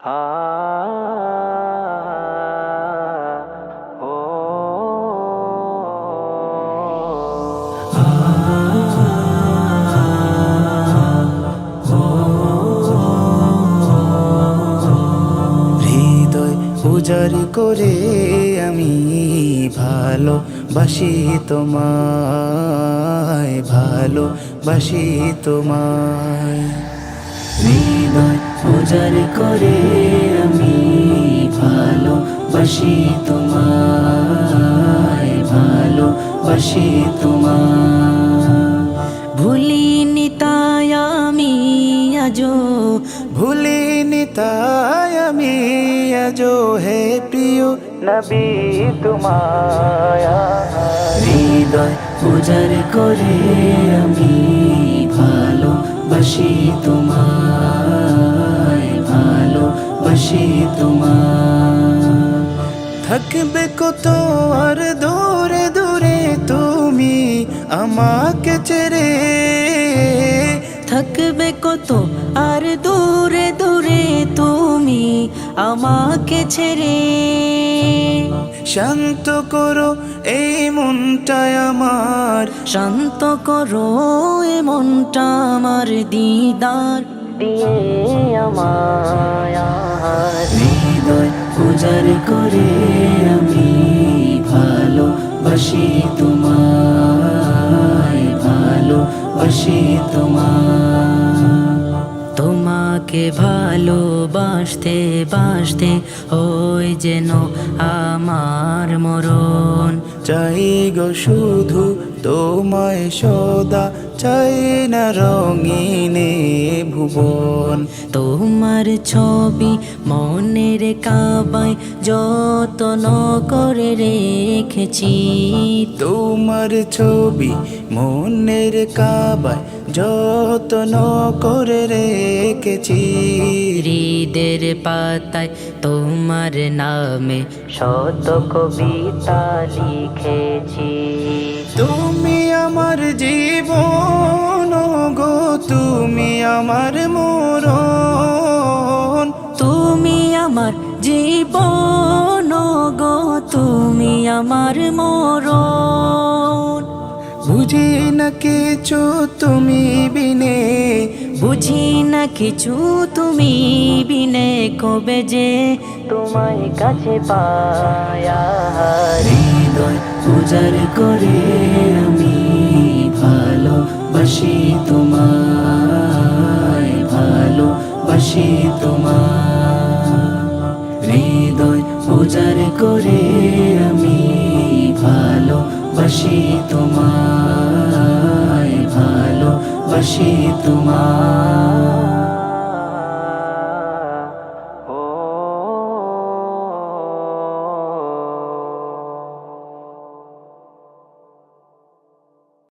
আ ও হৃদয় উজাড় করে আমি ভালোবাসি তোমায়, ভালোবাসি তোমায়। হৃদয় উজাড় করে আমি ভালোবাসি তোমায়, ভালোবাসি তোমায়। ভুলিনি তাই আমি আজো, ভুলিনি তাই আমি আজো হে প্রিয় নবী তোমায় হৃদয় উজাড় করে আমি ভালোবাসি তোমায়, ভালোবাসি তোমায়। থাকবে কত আর দূরে দূরে তুমি আমাকে ছেড়ে, থাকবে কত আর দূরে দূরে তুমি আমাকে ছেড়ে। শান্ত করো এই মনটায় আমার, শান্ত করো এ মনটা আমার, দিদার দিয়ে আমায় হৃদয় উজাড় করে আমি ভালোবাসি তোমায়, ভালোবাসি তোমায়। তোমাকে ভালোবাসতে বাসতে ওই যেন আমার মরণ। চাই গো শুধু তোমায় সদা, চাই না রঙিনে ভুবন। তোমার ছবি মনের কাবায় যত্ন করে রেখেছি, তোমার ছবি মনের কাবায় যত্ন করে রেখেছি। হৃদের পাতায় তোমার নামে শত কবিতা লিখেছি। তুমি আমার জীবন গো, তুমি আমার মরণ। তুমি আমার জীবন গো, তুমি আমার মরণ। বুঝি না কিছু তুমি বিনে, বুঝি না কিছু তুমি বিনে, কবে যে তোমায় কাছে পায়া হৃদয় উজাড় করে আমি ভালোবাসি তোমায়, ভালোবাসি তোমায়। হৃদয় উজাড় করে আমি ভালোবাসি তোমায়, ভালোবাসি তোমায়।